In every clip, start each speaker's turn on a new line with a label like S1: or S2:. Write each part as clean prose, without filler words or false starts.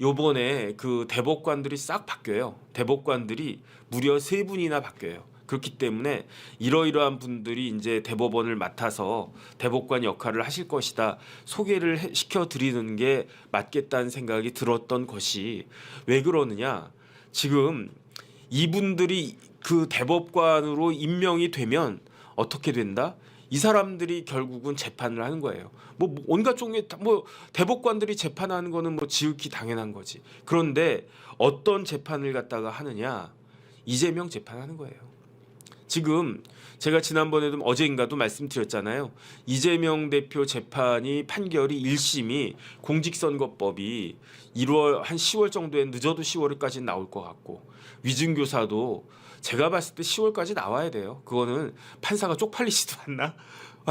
S1: 요번에 그 대법관들이 싹 바뀌어요. 대법관들이 무려 3분이나 바뀌어요. 그렇기 때문에 이러이러한 분들이 이제 대법원을 맡아서 대법관 역할을 하실 것이다. 소개를 시켜 드리는 게 맞겠다는 생각이 들었던 것이 왜 그러느냐? 지금 이분들이 그 대법관으로 임명이 되면 어떻게 된다? 이 사람들이 결국은 재판을 하는 거예요. 뭐 온갖 종류의 뭐 대법관들이 재판하는 거는 뭐 지극히 당연한 거지. 그런데 어떤 재판을 갖다가 하느냐? 이재명 재판하는 거예요. 지금 제가 지난번에도 어제인가도 말씀드렸잖아요. 이재명 대표 재판이 판결이 1심이 공직선거법이 1월 한 10월 정도에 늦어도 10월까지 나올 것 같고 위증교사도 제가 봤을 때 10월까지 나와야 돼요. 그거는 판사가 쪽팔리지도 않나?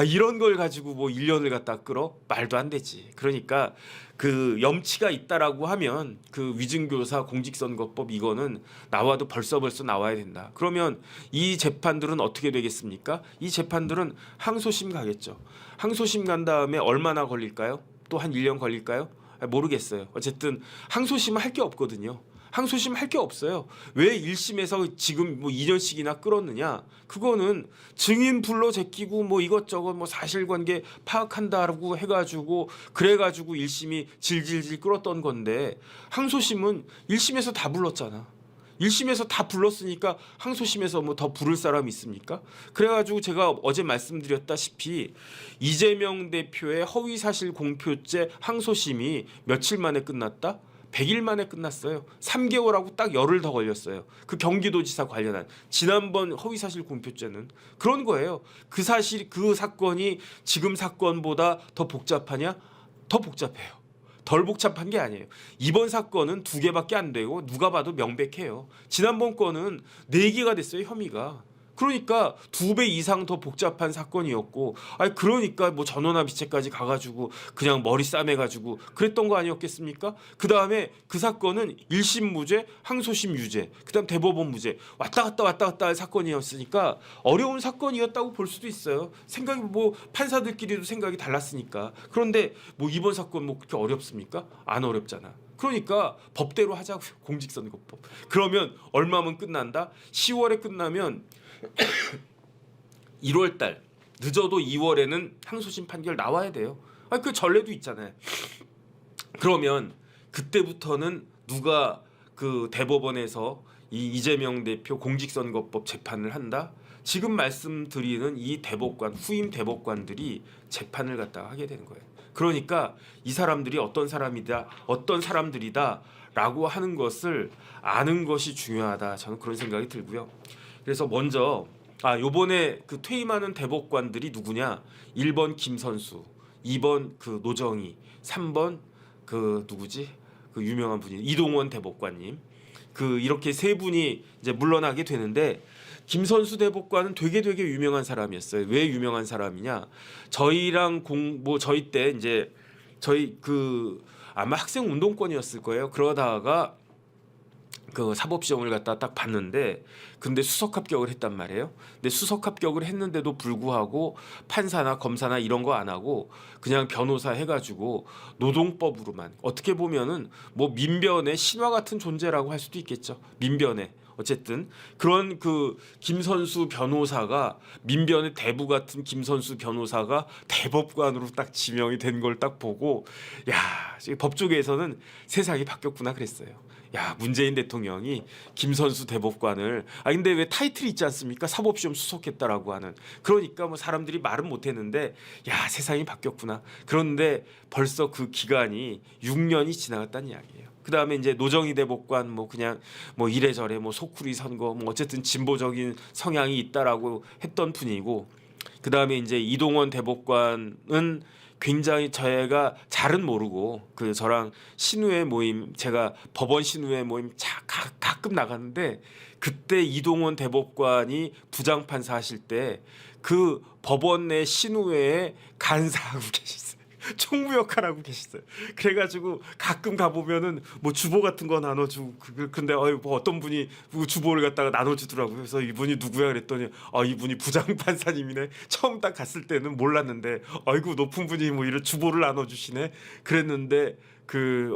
S1: 이런 걸 가지고 뭐 1년을 갖다 끌어? 말도 안 되지. 그러니까 그 염치가 있다라고 하면 그 위증교사 공직선거법 이거는 나와도 벌써 나와야 된다. 그러면 이 재판들은 어떻게 되겠습니까? 이 재판들은 항소심 가겠죠. 항소심 간 다음에 얼마나 걸릴까요? 또 한 1년 걸릴까요? 모르겠어요. 어쨌든 항소심은 할 게 없거든요. 항소심 할 게 없어요. 왜 1심에서 지금 뭐 2년씩이나 끌었느냐? 그거는 증인 불러 제끼고 뭐 이것저것 뭐 사실관계 파악한다라고 해가지고 그래가지고 1심이 질질질 끌었던 건데 항소심은 1심에서 다 불렀잖아. 1심에서 다 불렀으니까 항소심에서 뭐 더 부를 사람이 있습니까? 그래가지고 제가 어제 말씀드렸다시피 이재명 대표의 허위사실 공표죄 항소심이 며칠 만에 끝났다? 100일 만에 끝났어요. 3개월하고 딱 열흘 더 걸렸어요. 그 경기도지사 관련한 지난번 허위사실 공표죄는 그런 거예요. 그 사건이 지금 사건보다 더 복잡하냐? 더 복잡해요. 덜 복잡한 게 아니에요. 이번 사건은 2개밖에 안 되고 누가 봐도 명백해요. 지난번 건은 4개가 됐어요. 혐의가. 그러니까 2배 이상 더 복잡한 사건이었고, 그러니까 뭐 전원합의체까지 가가지고 그냥 머리 싸매가지고 그랬던 거 아니었겠습니까? 그 다음에 그 사건은 1심 무죄, 항소심 유죄, 그다음 대법원 무죄 왔다 갔다 할 사건이었으니까 어려운 사건이었다고 볼 수도 있어요. 생각이 뭐 판사들끼리도 생각이 달랐으니까. 그런데 뭐 이번 사건 뭐 그렇게 어렵습니까? 안 어렵잖아. 그러니까 법대로 하자고요. 공직선거법. 그러면 얼마면 끝난다? 10월에 끝나면 1월 달 늦어도 2월에는 항소심 판결 나와야 돼요. 그 전례도 있잖아요. 그러면 그때부터는 누가 그 대법원에서 이 이재명 대표 공직선거법 재판을 한다? 지금 말씀드리는 이 대법관, 후임 대법관들이 재판을 갖다가 하게 되는 거예요. 그러니까 이 사람들이 어떤 사람들이다라고 하는 것을 아는 것이 중요하다. 저는 그런 생각이 들고요. 그래서 먼저 요번에 그 퇴임하는 대법관들이 누구냐? 1번 김선수, 2번 그 노정희, 3번 그 누구지? 그 유명한 분이 이동원 대법관님. 그 이렇게 3분이 이제 물러나게 되는데 김선수 대법관은 되게 유명한 사람이었어요. 왜 유명한 사람이냐? 저희랑 저희 때 이제 저희 그 아마 학생 운동권이었을 거예요. 그러다가 그 사법시험을 갖다 딱 봤는데 근데 수석 합격을 했단 말이에요. 근데 수석 합격을 했는데도 불구하고 판사나 검사나 이런 거 안 하고 그냥 변호사 해가지고 노동법으로만 어떻게 보면은 뭐 민변의 신화 같은 존재라고 할 수도 있겠죠. 민변의 어쨌든 그런 그 김선수 변호사가 민변의 대부 같은 김선수 변호사가 대법관으로 딱 지명이 된 걸 딱 보고 야, 법조계에서는 세상이 바뀌었구나 그랬어요. 야, 문재인 대통령이 김선수 대법관을 근데 왜 타이틀이 있지 않습니까? 사법시험 수석했다라고 하는. 그러니까 뭐 사람들이 말은 못했는데 야, 세상이 바뀌었구나. 그런데 벌써 그 기간이 6년이 지나갔다는 이야기예요. 그 다음에 이제 노정희 대법관 뭐 그냥 뭐 이래저래 뭐 소쿠리 선거 뭐 어쨌든 진보적인 성향이 있다라고 했던 분이고, 그 다음에 이제 이동원 대법관은 굉장히 저희가 잘은 모르고 그 저랑 신우회 모임, 제가 법원 신우회 모임 가끔 나갔는데 그때 이동원 대법관이 부장판사 하실 때 그 법원 내 신우회에 간사하고 계셨어요. 총무 역할하고 계셨어요. 그래가지고 가끔 가보면은 뭐 주보 같은 거 나눠주고 근데 뭐 어떤 분이 뭐 주보를 갖다가 나눠주더라고요. 그래서 이분이 누구야 그랬더니 이분이 부장판사님이네. 처음 딱 갔을 때는 몰랐는데 아이고 높은 분이 뭐 이런 주보를 나눠주시네 그랬는데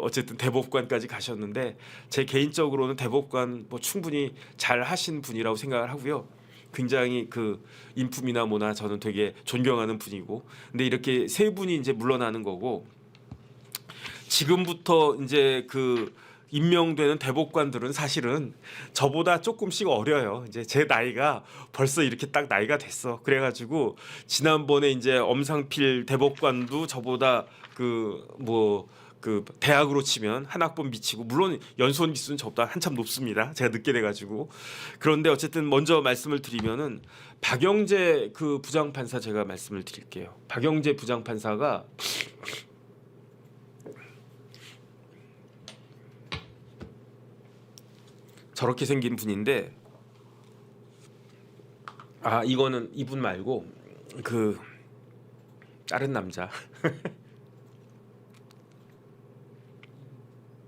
S1: 어쨌든 대법관까지 가셨는데 제 개인적으로는 대법관 뭐 충분히 잘 하신 분이라고 생각을 하고요. 굉장히 인품이나 뭐나 저는 되게 존경하는 분이고, 근데 이렇게 세 분이 이제 물러나는 거고, 지금부터 이제 임명되는 대법관들은 사실은 저보다 조금씩 어려요. 이제 제 나이가 벌써 이렇게 딱 나이가 됐어. 그래가지고 지난번에 이제 엄상필 대법관도 저보다 대학으로 치면 한 학번 미치고, 물론 연수원 기수는 저보다 한참 높습니다. 제가 늦게 돼가지고. 그런데 어쨌든 먼저 말씀을 드리면은 박영재 부장판사 제가 말씀을 드릴게요. 박영재 부장판사가 저렇게 생긴 분인데, 이거는 이분 말고 다른 남자.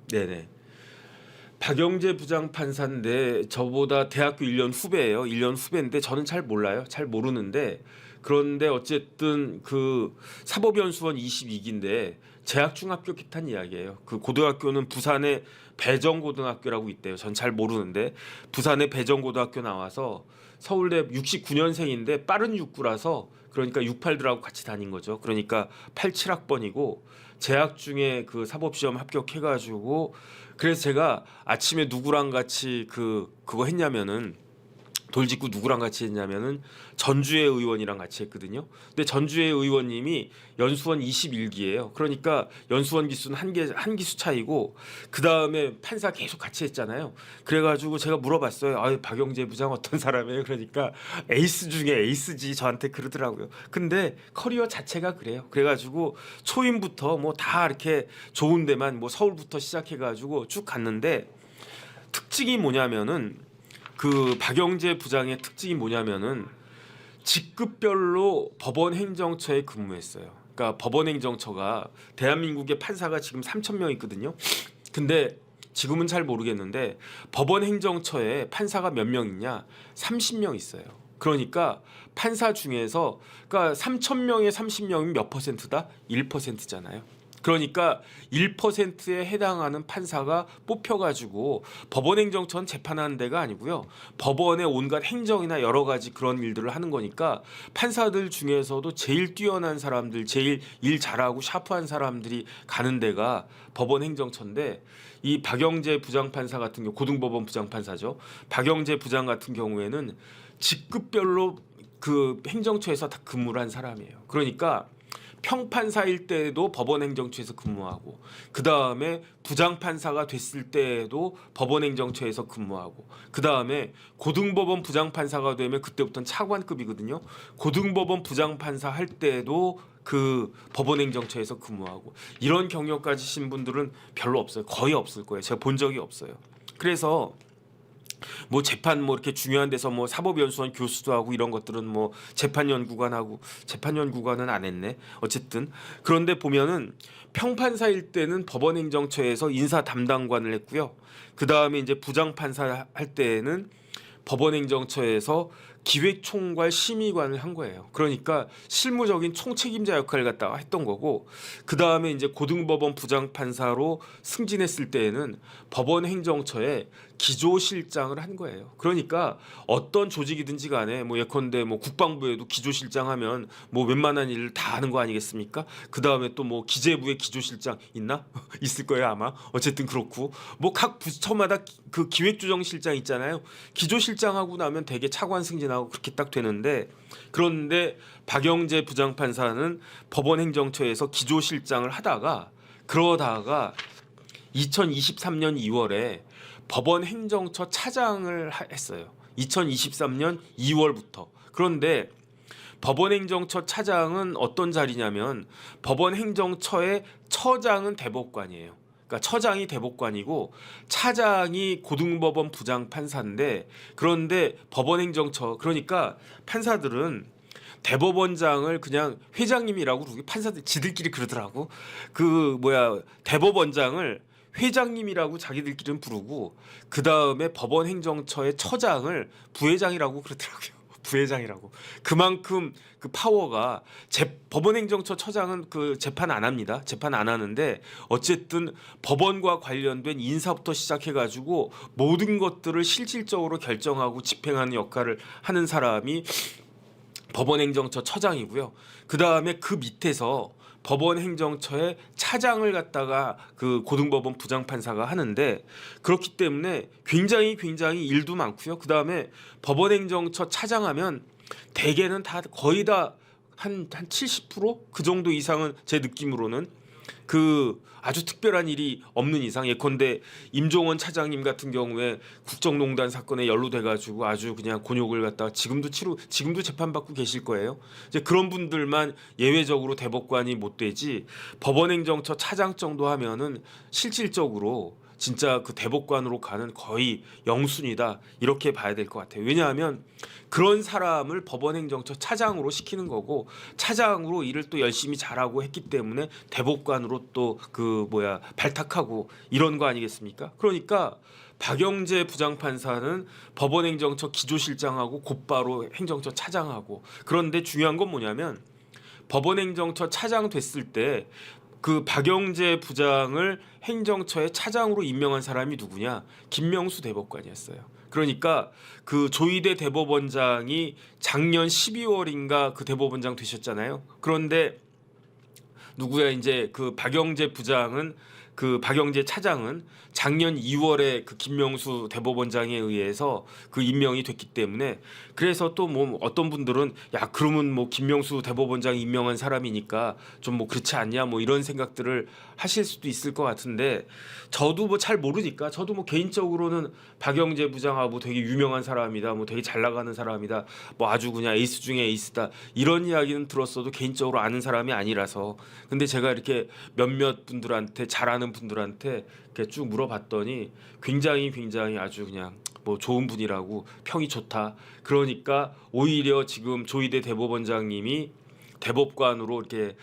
S1: 네네. 박영재 부장판사인데 저보다 대학교 1년 후배예요. 1년 후배인데 저는 잘 몰라요. 잘 모르는데, 그런데 어쨌든 사법연수원 22기인데 재학중학교 기탄 이야기예요. 고등학교는 부산의 배정고등학교라고 있대요. 전 잘 모르는데 부산의 배정고등학교 나와서 서울대 69년생인데 빠른 69라서, 그러니까 68들하고 같이 다닌 거죠. 그러니까 87학번이고 재학 중에 사법시험 합격해가지고, 그래서 제가 아침에 누구랑 같이 그거 했냐면은, 돌직구 누구랑 같이 했냐면은 전주의 의원이랑 같이 했거든요. 근데 전주의 의원님이 연수원 21기예요. 그러니까 연수원 기수는 한 기수 차이고, 그 다음에 판사 계속 같이 했잖아요. 그래가지고 제가 물어봤어요. 박영재 부장 어떤 사람이에요? 그러니까 에이스 중에 에이스지, 저한테 그러더라고요. 근데 커리어 자체가 그래요. 그래가지고 초임부터 뭐 다 이렇게 좋은 데만 뭐 서울부터 시작해가지고 쭉 갔는데, 특징이 뭐냐면은 박영재 부장의 특징이 뭐냐면은 직급별로 법원 행정처에 근무했어요. 그러니까 법원 행정처가 대한민국의 판사가 지금 3,000명 있거든요. 근데 지금은 잘 모르겠는데 법원 행정처에 판사가 몇 명 있냐? 30명 있어요. 그러니까 판사 중에서 3,000명에 30명이면 몇 퍼센트다? 1%잖아요. 그러니까 1%에 해당하는 판사가 뽑혀가지고, 법원행정처는 재판하는 데가 아니고요. 법원의 온갖 행정이나 여러 가지 그런 일들을 하는 거니까 판사들 중에서도 제일 뛰어난 사람들, 제일 일 잘하고 샤프한 사람들이 가는 데가 법원행정처인데, 이 박영재 부장판사 같은 경우, 고등법원 부장판사죠. 박영재 부장 같은 경우에는 직급별로 행정처에서 다 근무를 한 사람이에요. 그러니까 평판사일 때도 법원행정처에서 근무하고, 그 다음에 부장판사가 됐을 때에도 법원행정처에서 근무하고, 그 다음에 고등법원 부장판사가 되면 그때부터는 차관급이거든요. 고등법원 부장판사 할 때도 법원행정처에서 근무하고, 이런 경력 가지신 분들은 별로 없어요. 거의 없을 거예요. 제가 본 적이 없어요. 그래서 뭐 재판 뭐 이렇게 중요한 데서 뭐 사법연수원 교수도 하고 이런 것들은 뭐 재판연구관하고, 재판연구관은 안 했네. 어쨌든 그런데 보면은 평판사일 때는 법원행정처에서 인사 담당관을 했고요. 그 다음에 이제 부장판사 할 때에는 법원행정처에서 기획총괄 심의관을 한 거예요. 그러니까 실무적인 총책임자 역할을 갖다가 했던 거고, 그 다음에 이제 고등법원 부장판사로 승진했을 때에는 법원행정처에 기조실장을 한 거예요. 그러니까 어떤 조직이든지 간에 뭐 예컨대 뭐 국방부에도 기조실장 하면 뭐 웬만한 일을 다 하는 거 아니겠습니까? 그 다음에 또 뭐 기재부에 기조실장 있나? 있을 거예요 아마. 어쨌든 그렇고 뭐 각 부처마다 기획조정실장 있잖아요. 기조실장하고 나면 되게 차관 승진하고 그렇게 딱 되는데, 그런데 박영재 부장판사는 법원행정처에서 기조실장을 그러다가 2023년 2월에 법원행정처 차장을 했어요. 2023년 2월부터. 그런데 법원행정처 차장은 어떤 자리냐면, 법원행정처의 처장은 대법관이에요. 그러니까 처장이 대법관이고 차장이 고등법원 부장판사인데, 그런데 법원행정처, 그러니까 판사들은 대법원장을 그냥 회장님이라고 그러고 판사들 지들끼리 그러더라고. 그 뭐야 대법원장을 회장님이라고 자기들끼리는 부르고 그 다음에 법원행정처의 처장을 부회장이라고 그러더라고요. 부회장이라고. 그만큼 그 파워가 법원행정처 처장은 그 재판 안 합니다. 재판 안 하는데 어쨌든 법원과 관련된 인사부터 시작해가지고 모든 것들을 실질적으로 결정하고 집행하는 역할을 하는 사람이 법원행정처 처장이고요. 그 다음에 그 밑에서 법원행정처의 차장을 갖다가 그 고등법원 부장판사가 하는데 그렇기 때문에 굉장히 일도 많고요. 그 다음에 법원행정처 차장하면 대개는 다 거의 다 한 70%그 정도 이상은 제 느낌으로는 그 아주 특별한 일이 없는 이상 예컨대 임종원 차장님 같은 경우에 국정농단 사건에 연루돼가지고 아주 그냥 곤욕을 갖다가 지금도 재판받고 계실 거예요. 이제 그런 분들만 예외적으로 대법관이 못 되지 법원행정처 차장 정도 하면은 실질적으로 진짜 그 대법관으로 가는 거의 영순이다 이렇게 봐야 될 것 같아요. 왜냐하면 그런 사람을 법원행정처 차장으로 시키는 거고 차장으로 일을 또 열심히 잘하고 했기 때문에 대법관으로 또 그 발탁하고 이런 거 아니겠습니까? 그러니까 박영재 부장판사는 법원행정처 기조실장하고 곧바로 행정처 차장하고 그런데 중요한 건 뭐냐면 법원행정처 차장 됐을 때 그 박영재 부장을 행정처의 차장으로 임명한 사람이 누구냐? 김명수 대법관이었어요. 그러니까 그 조희대 대법원장이 작년 12월인가 그 대법원장 되셨잖아요. 그런데 누구야 이제 그 박영재 차장은 작년 2월에 그 김명수 대법원장에 의해서 그 임명이 됐기 때문에 그래서 또 뭐 어떤 분들은 야 그러면 뭐 김명수 대법원장이 임명한 사람이니까 좀 뭐 그렇지 않냐 뭐 이런 생각들을 하실 수도 있을 것 같은데 저도 뭐 잘 모르니까 저도 뭐 개인적으로는 박영재 부장하고 되게 유명한 사람이다 뭐 되게 잘 나가는 사람이다 뭐 아주 그냥 에이스 중에 에이스다 이런 이야기는 들었어도 개인적으로 아는 사람이 아니라서 근데 제가 이렇게 몇몇 분들한테 잘 아는 분들한테 이렇게 쭉 물어봤더니 굉장히 아주 그냥 뭐 좋은 분이라고 평이 좋다. 그러니까 오히려 지금 조희대 대법원장님이 대법관으로 이렇게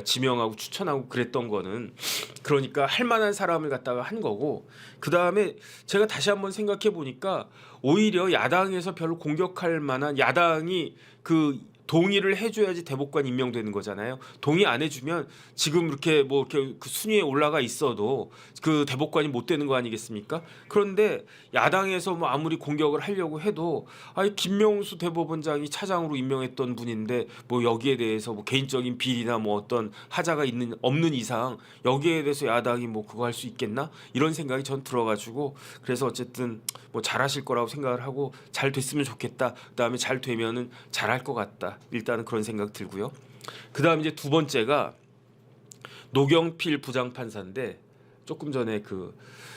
S1: 지명하고 추천하고 그랬던 거는 그러니까 할 만한 사람을 갖다가 한 거고 그다음에 제가 다시 한번 생각해 보니까 오히려 야당에서 별로 공격할 만한 야당이 그 동의를 해줘야지 대법관 임명되는 거잖아요. 동의 안 해주면 지금 이렇게 그 순위에 올라가 있어도 그 대법관이 못 되는 거 아니겠습니까? 그런데 야당에서 뭐 아무리 공격을 하려고 해도 김명수 대법원장이 차장으로 임명했던 분인데 뭐 여기에 대해서 뭐 개인적인 비리나 뭐 어떤 하자가 없는 이상 여기에 대해서 야당이 뭐 그거 할 수 있겠나 이런 생각이 전 들어가지고 그래서 어쨌든 뭐 잘하실 거라고 생각을 하고 잘 됐으면 좋겠다. 그다음에 잘 되면은 잘할 것 같다. 일단은 그런 생각 들고요. 그다음 이제 두 번째가 노경필 부장판사인데 조금 전에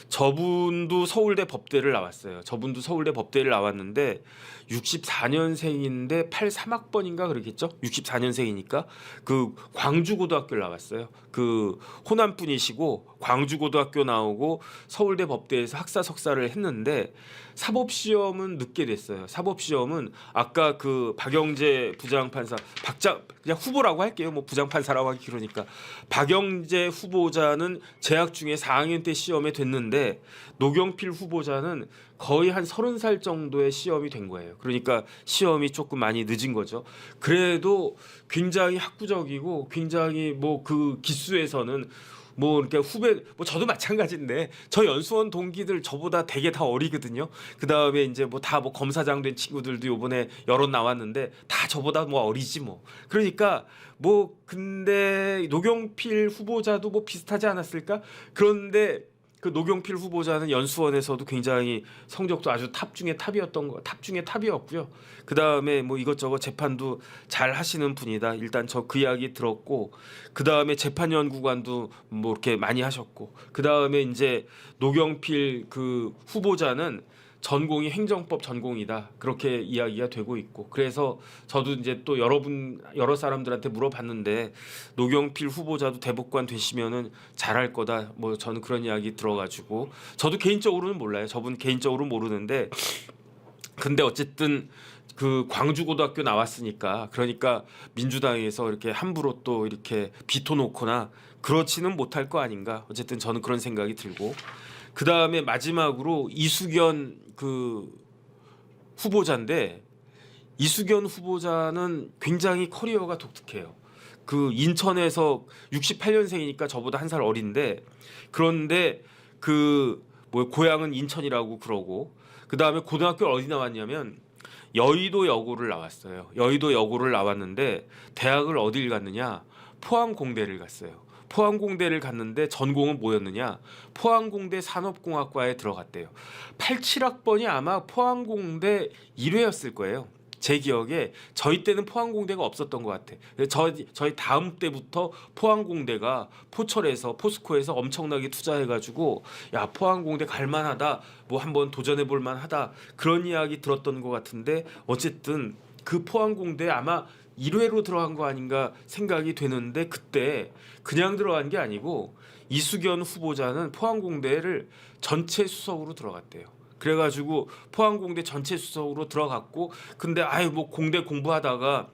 S1: 저분도 서울대 법대를 나왔어요. 저분도 서울대 법대를 나왔는데 64년생인데 83학번인가 그러겠죠? 64년생이니까 그 광주고등학교를 나왔어요. 그 호남 분이시고 광주고등학교 나오고 서울대 법대에서 학사 석사를 했는데 사법시험은 늦게 됐어요. 사법시험은 아까 그 박영재 부장판사 그냥 후보라고 할게요. 뭐 부장판사라고 하기 그러니까 박영재 후보자는 재학 중에 4학년 때 시험에 됐는데 노경필 후보자는 거의 한 30살 정도의 시험이 된 거예요. 그러니까 시험이 조금 많이 늦은 거죠. 그래도 굉장히 학구적이고 굉장히 뭐 그 기수에서는 뭐 이렇게 후배 뭐 저도 마찬가지인데 저 연수원 동기들 저보다 되게 다 어리거든요. 그다음에 이제 뭐 다 뭐 검사장 된 친구들도 요번에 여럿 나왔는데 다 저보다 뭐 어리지 뭐. 그러니까 뭐 근데 노경필 후보자도 뭐 비슷하지 않았을까? 그런데 그 노경필 후보자는 연수원에서도 굉장히 성적도 아주 탑 중에 탑이었고요. 그 다음에 뭐 이것저것 재판도 잘 하시는 분이다. 일단 저 그 이야기 들었고, 그 다음에 재판연구관도 뭐 이렇게 많이 하셨고, 그 다음에 이제 노경필 그 후보자는 전공이 행정법 전공이다. 그렇게 이야기가 되고 있고. 그래서 저도 이제 또 여러 사람들한테 물어봤는데 노경필 후보자도 대법관 되시면은 잘할 거다. 뭐 저는 그런 이야기 들어가지고 저도 개인적으로는 몰라요. 저분 개인적으로 모르는데 근데 어쨌든 그 광주고등학교 나왔으니까 그러니까 민주당에서 이렇게 함부로 또 이렇게 비토 놓거나 그렇지는 못할 거 아닌가. 어쨌든 저는 그런 생각이 들고 그 다음에 마지막으로 이수견 그 후보자인데 이수견 후보자는 굉장히 커리어가 독특해요. 그 인천에서 68년생이니까 저보다 한 살 어린데 그런데 그 뭐 고향은 인천이라고 그러고 그 다음에 고등학교 어디 나왔냐면 여의도 여고를 나왔어요. 여의도 여고를 나왔는데 대학을 어딜 갔느냐? 포항공대를 갔어요. 포항공대를 갔는데 전공은 뭐였느냐? 포항공대 산업공학과에 들어갔대요. 87학번이 아마 포항공대 1회였을 거예요. 제 기억에 저희 때는 포항공대가 없었던 것 같아. 저희 다음 때부터 포항공대가 포철에서 포스코에서 엄청나게 투자해가지고 야 포항공대 갈만하다, 뭐 한번 도전해볼 만하다 그런 이야기 들었던 것 같은데 어쨌든 그 포항공대 아마 1회로 들어간 거 아닌가 생각이 되는데 그때 그냥 들어간 게 아니고 이수견 후보자는 포항공대를 전체 수석으로 들어갔대요. 그래가지고 포항공대 전체 수석으로 들어갔고 근데 아유 뭐 공대 공부하다가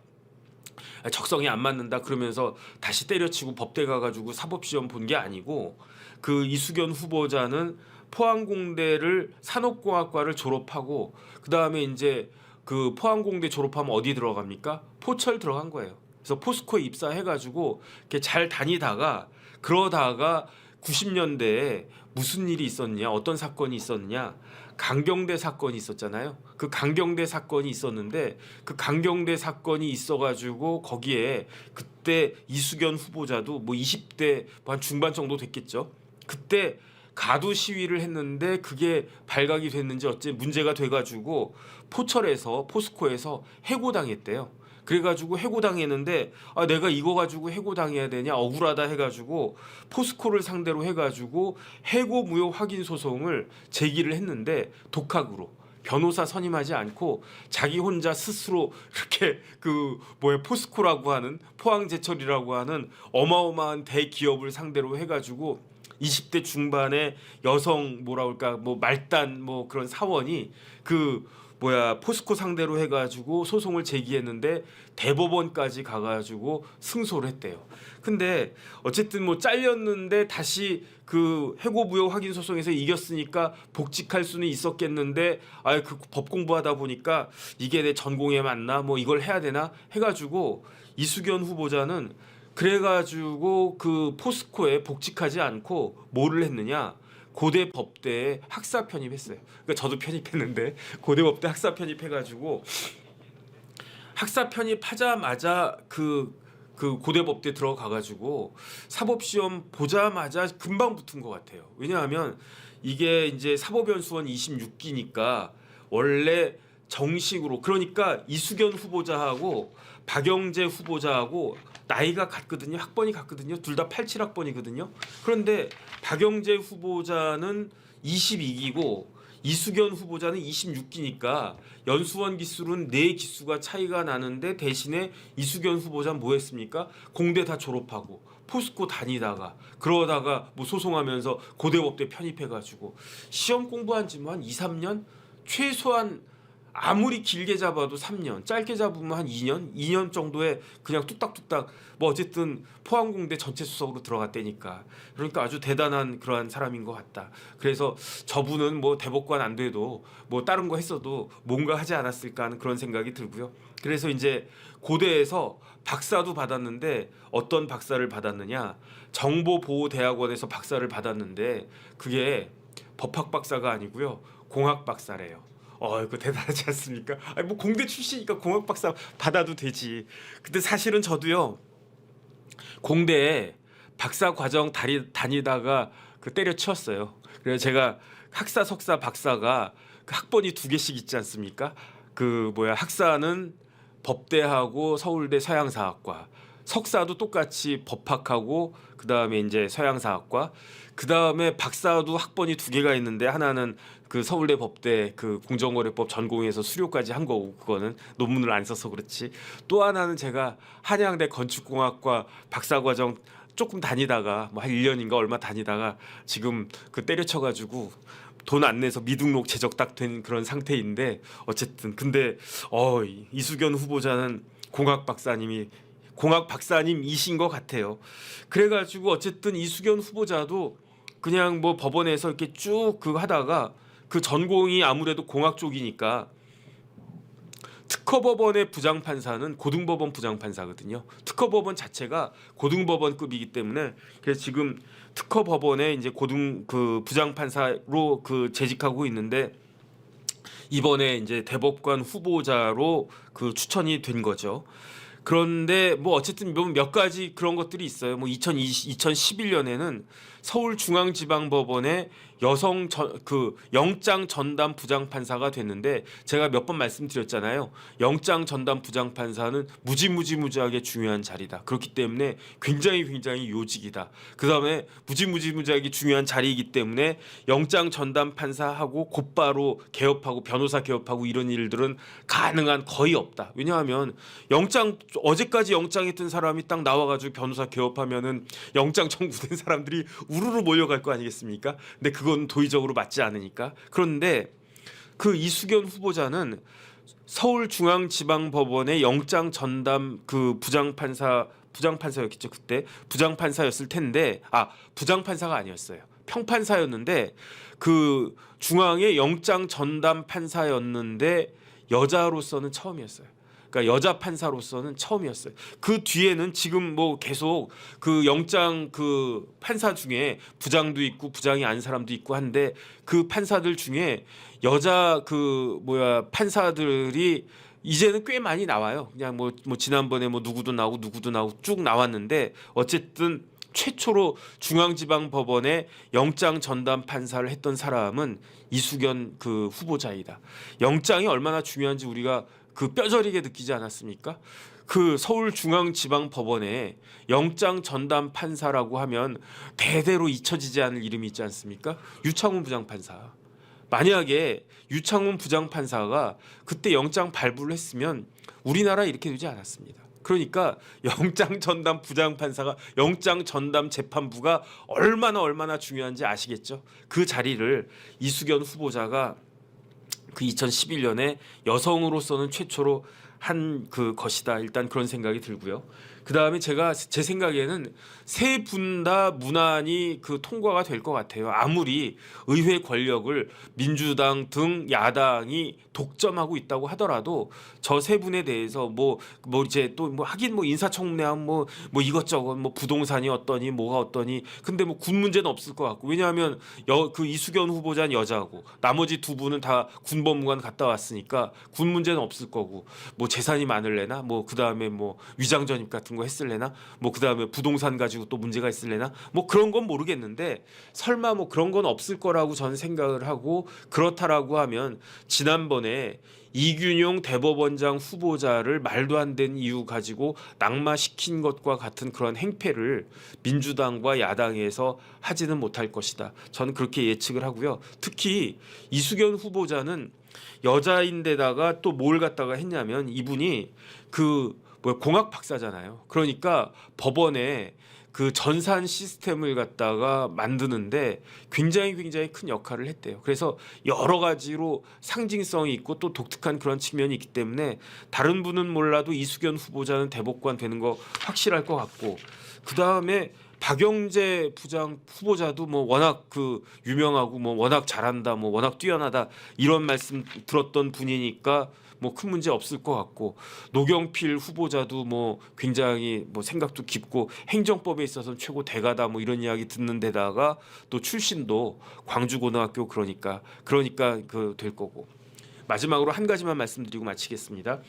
S1: 적성이 안 맞는다 그러면서 다시 때려치고 법대 가가지고 사법시험 본 게 아니고 그 이수견 후보자는 포항공대를 산업공학과를 졸업하고 그 다음에 이제 그 포항공대 졸업하면 어디 들어갑니까? 포철 들어간 거예요. 그래서 포스코에 입사해가지고 이렇게 잘 다니다가 그러다가 90년대에 무슨 일이 있었냐, 어떤 사건이 있었냐, 강경대 사건이 있었잖아요. 그 강경대 사건이 있었는데 그 강경대 사건이 있어가지고 거기에 그때 이수견 후보자도 뭐 20대 한 중반 정도 됐겠죠. 그때 가두 시위를 했는데 그게 발각이 됐는지 어째 문제가 돼가지고 포철에서 포스코에서 해고당했대요. 그래가지고 해고당했는데 아 내가 이거 가지고 해고당해야 되냐 억울하다 해가지고 포스코를 상대로 해가지고 해고 무효 확인 소송을 제기를 했는데 독학으로 변호사 선임하지 않고 자기 혼자 스스로 이렇게 그 뭐야 포스코라고 하는 포항제철이라고 하는 어마어마한 대기업을 상대로 해가지고 20대 중반의 여성 뭐라 그럴까 뭐 말단 뭐 그런 사원이 그 뭐야 포스코 상대로 해가지고 소송을 제기했는데 대법원까지 가가지고 승소를 했대요. 근데 어쨌든 뭐 잘렸는데 다시 그 해고무효 확인 소송에서 이겼으니까 복직할 수는 있었겠는데 그 법 공부하다 보니까 이게 내 전공에 맞나 뭐 이걸 해야 되나 해가지고 이수견 후보자는 그래가지고 그 포스코에 복직하지 않고 뭐를 했느냐? 고대 법대에 학사 편입했어요. 그러니까 저도 편입했는데 고대 법대 학사 편입해가지고 학사 편입하자마자 그 고대 법대 들어가가지고 사법시험 보자마자 금방 붙은 것 같아요. 왜냐하면 이게 이제 사법연수원 26기니까 원래 정식으로 그러니까 이수견 후보자하고 박영재 후보자하고 나이가 같거든요. 학번이 같거든요. 둘 다 87학번이거든요. 그런데 박영재 후보자는 22기고 이수견 후보자는 26기니까 연수원 기수는 4기수가 차이가 나는데 대신에 이수견 후보자는 뭐 했습니까? 공대 다 졸업하고 포스코 다니다가 그러다가 뭐 소송하면서 고대법대 편입해가지고 시험 공부한 지 뭐 한 2, 3년? 최소한 아무리 길게 잡아도 3년, 짧게 잡으면 한 2년 정도에 그냥 뚝딱뚝딱 뭐 어쨌든 포항공대 전체 수석으로 들어갔다니까. 그러니까 아주 대단한 그러한 사람인 것 같다. 그래서 저분은 뭐 대법관 안 돼도 뭐 다른 거 했어도 뭔가 하지 않았을까 하는 그런 생각이 들고요. 그래서 이제 고대에서 박사도 받았는데 어떤 박사를 받았느냐? 정보보호대학원에서 박사를 받았는데 그게 법학 박사가 아니고요. 공학 박사래요. 이거 대단하지 않습니까? 아니 뭐 공대 출신이니까 공학 박사 받아도 되지. 근데 사실은 저도요 공대에 박사 과정 다니다가 그 때려치웠어요. 그래서 제가 학사, 석사, 박사가 그 학번이 2개씩 있지 않습니까? 그 뭐야 학사는 법대하고 서울대 서양사학과, 석사도 똑같이 법학하고 그 다음에 이제 서양사학과, 그 다음에 박사도 학번이 2개가 있는데 하나는 그 서울대 법대 그 공정거래법 전공에서 수료까지 한 거고 그거는 논문을 안 써서 그렇지. 또 하나는 제가 한양대 건축공학과 박사과정 조금 다니다가 뭐 한 1년인가 얼마 다니다가 지금 그 때려쳐가지고 돈 안 내서 미등록 제적 딱 된 그런 상태인데 어쨌든 근데 이수견 후보자는 공학 박사님이신 것 같아요. 그래가지고 어쨌든 이수견 후보자도 그냥 뭐 법원에서 이렇게 쭉 그 하다가 그 전공이 아무래도 공학 쪽이니까 특허법원의 부장판사는 고등법원 부장판사거든요. 특허법원 자체가 고등법원급이기 때문에 그래서 지금 특허법원에 이제 고등 그 부장판사로 그 재직하고 있는데 이번에 이제 대법관 후보자로 그 추천이 된 거죠. 그런데 뭐 어쨌든 몇 가지 그런 것들이 있어요. 뭐 2011년에는 서울중앙지방법원의 그 영장 전담 부장판사가 됐는데 제가 몇 번 말씀드렸잖아요. 영장 전담 부장판사는 무지무지하게 중요한 자리다. 그렇기 때문에 굉장히 요직이다. 그다음에 무지무지하게 중요한 자리이기 때문에 영장 전담 판사하고 곧바로 개업하고 변호사 개업하고 이런 일들은 가능한 거의 없다. 왜냐하면 어제까지 영장했던 사람이 딱 나와가지고 변호사 개업하면은 영장 청구된 사람들이 우르르 몰려갈 거 아니겠습니까? 근데 그건 도의적으로 맞지 않으니까. 그런데 그 이수견 후보자는 서울중앙지방법원의 영장 전담 그 부장판사였겠죠. 그때 부장판사였을 텐데 부장판사가 아니었어요. 평판사였는데 그 중앙의 영장 전담 판사였는데 여자로서는 처음이었어요. 그러니까 여자 판사로서는 처음이었어요. 그 뒤에는 지금 뭐 계속 그 영장 그 판사 중에 부장도 있고 부장이 아닌 사람도 있고 한데 그 판사들 중에 여자 판사들이 이제는 꽤 많이 나와요. 그냥 뭐 지난번에 뭐 누구도 나오고 쭉 나왔는데 어쨌든 최초로 중앙지방법원에 영장 전담 판사를 했던 사람은 이수견 그 후보자이다. 영장이 얼마나 중요한지 우리가 그 뼈저리게 느끼지 않았습니까? 그 서울중앙지방법원에 영장 전담 판사라고 하면 대대로 잊혀지지 않을 이름이 있지 않습니까? 유창훈 부장판사. 만약에 유창훈 부장판사가 그때 영장 발부를 했으면 우리나라 이렇게 되지 않았습니다. 그러니까 영장 전담 부장판사가 영장 전담 재판부가 얼마나 중요한지 아시겠죠? 그 자리를 이수견 후보자가 그 2011년에 여성으로서는 최초로 한 그 것이다. 일단 그런 생각이 들고요. 그 다음에 제 생각에는 세 분 다 무난히 그 통과가 될 것 같아요. 아무리 의회 권력을 민주당 등 야당이 독점하고 있다고 하더라도 저 세 분에 대해서 이제 또 하긴 인사청문회하면 뭐 이것저것 부동산이 어떠니 뭐가 어떠니 근데 군 문제는 없을 것 같고 왜냐하면 그 이수견 후보자는 여자고 나머지 두 분은 다 군법무관 갔다 왔으니까 군 문제는 없을 거고 재산이 많을래나 그 다음에 위장 전입 같은 거 했을래나 그 다음에 부동산 가지고 또 문제가 있을래나 그런 건 모르겠는데 설마 그런 건 없을 거라고 저는 생각을 하고 그렇다라고 하면 지난번에 이균용 대법원장 후보자를 말도 안 되는 이유 가지고 낙마시킨 것과 같은 그런 행패를 민주당과 야당에서 하지는 못할 것이다. 저는 그렇게 예측을 하고요. 특히 이수견 후보자는 여자인데다가 또 뭘 갖다가 했냐면 이분이 공학 박사잖아요. 그러니까 법원에 그 전산 시스템을 갖다가 만드는데 굉장히 큰 역할을 했대요. 그래서 여러 가지로 상징성이 있고 또 독특한 그런 측면이 있기 때문에 다른 분은 몰라도 이수견 후보자는 대법관 되는 거 확실할 것 같고 그 다음에 박영재 부장 후보자도 워낙 유명하고 워낙 잘한다, 워낙 뛰어나다 이런 말씀 들었던 분이니까 큰 문제 없을 것 같고 노경필 후보자도 굉장히 생각도 깊고 행정법에 있어서는 최고 대가다 이런 이야기 듣는 데다가 또 출신도 광주고등학교 그러니까 될 거고 마지막으로 한 가지만 말씀드리고 마치겠습니다.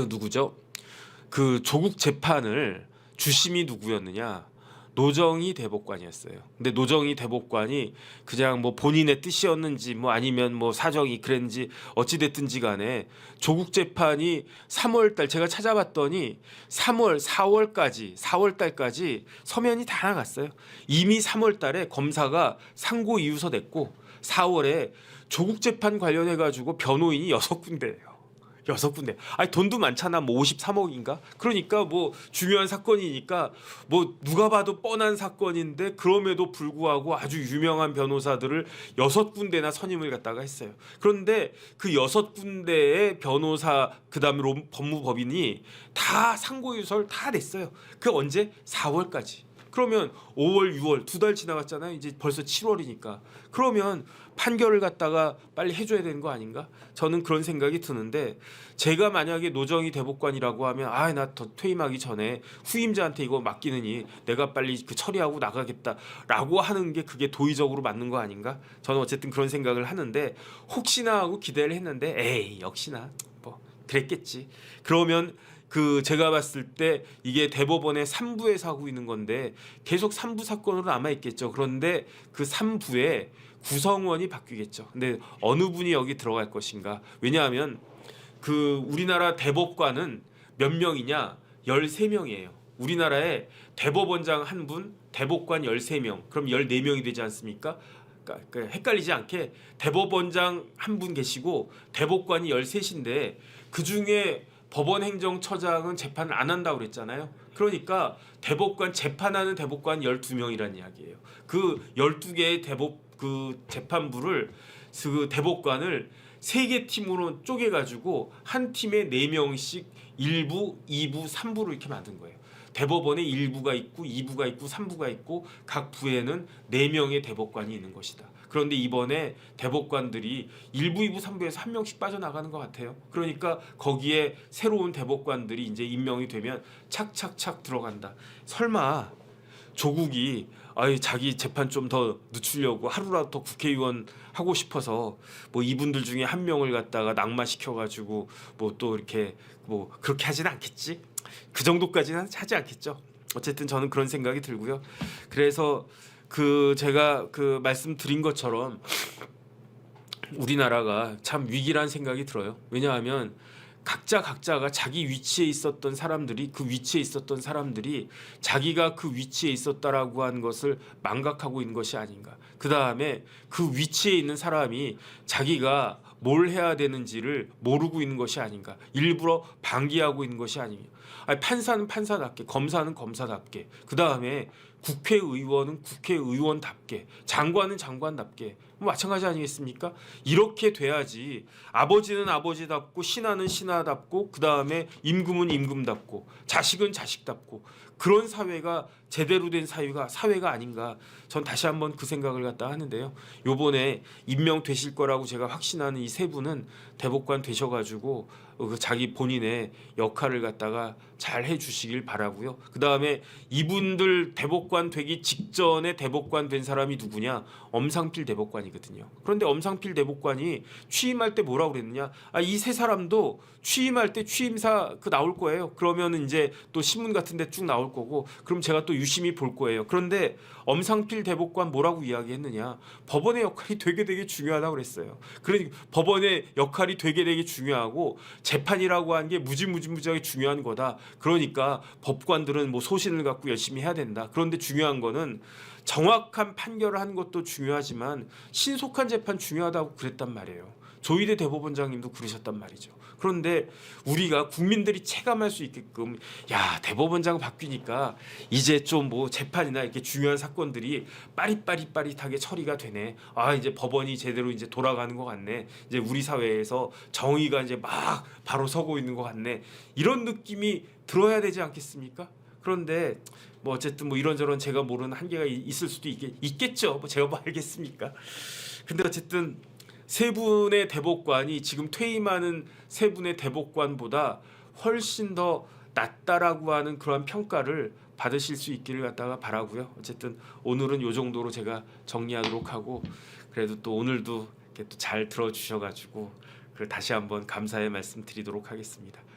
S1: 누구죠? 조국 재판을 주심이 누구였느냐? 노정희 대법관이었어요. 근데 노정희 대법관이 그냥 본인의 뜻이었는지 아니면 사정이 그랬는지 어찌 됐든지 간에 조국 재판이 3월달 제가 찾아봤더니 4월달까지 서면이 다 나갔어요. 이미 3월달에 검사가 상고 이유서 냈고 4월에 조국 재판 관련해 가지고 변호인이 6군데예요. 6군데. 아니 돈도 많잖아. 뭐 53억인가? 그러니까 뭐 중요한 사건이니까 뭐 누가 봐도 뻔한 사건인데 그럼에도 불구하고 아주 유명한 변호사들을 6군데나 선임을 갖다가 했어요. 그런데 그 6군데의 변호사 그다음에 법무법인이 다 상고유서를 다 냈어요. 그 언제? 4월까지. 그러면 5월, 6월 2달 지나갔잖아요. 이제 벌써 7월이니까. 그러면 판결을 갖다가 빨리 해줘야 되는 거 아닌가? 저는 그런 생각이 드는데 제가 만약에 노정희 대법관이라고 하면 나 퇴임하기 전에 후임자한테 이거 맡기느니 내가 빨리 그 처리하고 나가겠다라고 하는 게 그게 도의적으로 맞는 거 아닌가? 저는 어쨌든 그런 생각을 하는데 혹시나 하고 기대를 했는데 에이 역시나 뭐 그랬겠지. 그러면 제가 봤을 때 이게 대법원의 3부에서 하고 있는 건데 계속 3부 사건으로 남아 있겠죠. 그런데 그 3부에 구성원이 바뀌겠죠. 근데 어느 분이 여기 들어갈 것인가? 왜냐하면 우리나라 대법관은 몇 명이냐? 13명이에요. 우리나라에 대법원장 1분, 대법관 13명. 그럼 14명이 되지 않습니까? 그러니까 헷갈리지 않게 대법원장 1분 계시고 대법관이 13인데 그중에 법원행정처장은 재판을 안 한다고 그랬잖아요. 그러니까 대법관 재판하는 대법관 12명이라는 이야기예요. 그 12개의 재판부를 대법관을 3개 팀으로 쪼개 가지고 한 팀에 4명씩 1부, 2부, 3부로 이렇게 만든 거예요. 대법원에 1부가 있고 2부가 있고 3부가 있고 각 부에는 4명의 대법관이 있는 것이다. 그런데 이번에 대법관들이 1부, 2부, 3부에서 1명씩 빠져나가는 것 같아요. 그러니까 거기에 새로운 대법관들이 이제 임명이 되면 착착착 들어간다. 설마 조국이 자기 재판 좀 더 늦추려고 하루라도 더 국회의원 하고 싶어서 뭐 이분들 중에 한 명을 갖다가 낙마시켜 가지고 뭐 또 이렇게 뭐 그렇게 하지는 않겠지? 그 정도까지는 하지 않겠죠. 어쨌든 저는 그런 생각이 들고요. 그래서 제가 말씀드린 것처럼 우리나라가 참 위기란 생각이 들어요. 왜냐하면 각자가 자기 위치에 있었던 사람들이 자기가 그 위치에 있었다라고 한 것을 망각하고 있는 것이 아닌가. 그 다음에 그 위치에 있는 사람이 자기가 뭘 해야 되는지를 모르고 있는 것이 아닌가. 일부러 방기하고 있는 것이 아닌가. 판사는 판사답게, 검사는 검사답게, 그 다음에 국회의원은 국회의원답게, 장관은 장관답게 마찬가지 아니겠습니까? 이렇게 돼야지 아버지는 아버지답고 신하는 신하답고 그 다음에 임금은 임금답고 자식은 자식답고 그런 사회가 제대로 된 사회가 아닌가. 전 다시 한번 그 생각을 갖다 하는데요. 요번에 임명되실 거라고 제가 확신하는 이 세 분은 대법관 되셔가지고 자기 본인의 역할을 갖다가 잘 해주시길 바라고요. 그 다음에 이분들 대법관 되기 직전에 대법관 된 사람이 누구냐? 엄상필 대법관이거든요. 그런데 엄상필 대법관이 취임할 때 뭐라고 그랬느냐? 이 세 사람도 취임할 때 취임사 나올 거예요. 그러면 이제 또 신문 같은 데 쭉 나올 거고 그럼 제가 또 유심히 볼 거예요. 그런데 엄상필 대법관 뭐라고 이야기했느냐? 법원의 역할이 되게 중요하다고 그랬어요. 그러니까 법원의 역할이 되게 중요하고 재판이라고 하는 게 무지하게 중요한 거다. 그러니까 법관들은 뭐 소신을 갖고 열심히 해야 된다. 그런데 중요한 거는 정확한 판결을 하는 것도 중요하지만 신속한 재판 중요하다고 그랬단 말이에요. 조희대 대법원장님도 그러셨단 말이죠. 그런데 우리가 국민들이 체감할 수 있게끔 대법원장 바뀌니까 이제 좀 뭐 재판이나 이렇게 중요한 사건들이 빠릿빠릿하게 처리가 되네. 이제 법원이 제대로 이제 돌아가는 것 같네. 이제 우리 사회에서 정의가 이제 막 바로 서고 있는 것 같네. 이런 느낌이 들어야 되지 않겠습니까? 그런데 뭐 어쨌든 뭐 이런저런 제가 모르는 한계가 있을 수도 있겠죠. 뭐 제가 뭐 알겠습니까? 근데 어쨌든 세 분의 대법관이 지금 퇴임하는 세 분의 대법관보다 훨씬 더 낫다라고 하는 그런 평가를 받으실 수 있기를 갖다가 바라고요. 어쨌든 오늘은 요 정도로 제가 정리하도록 하고 그래도 또 오늘도 이렇게 또 잘 들어주셔가지고 다시 한번 감사의 말씀 드리도록 하겠습니다.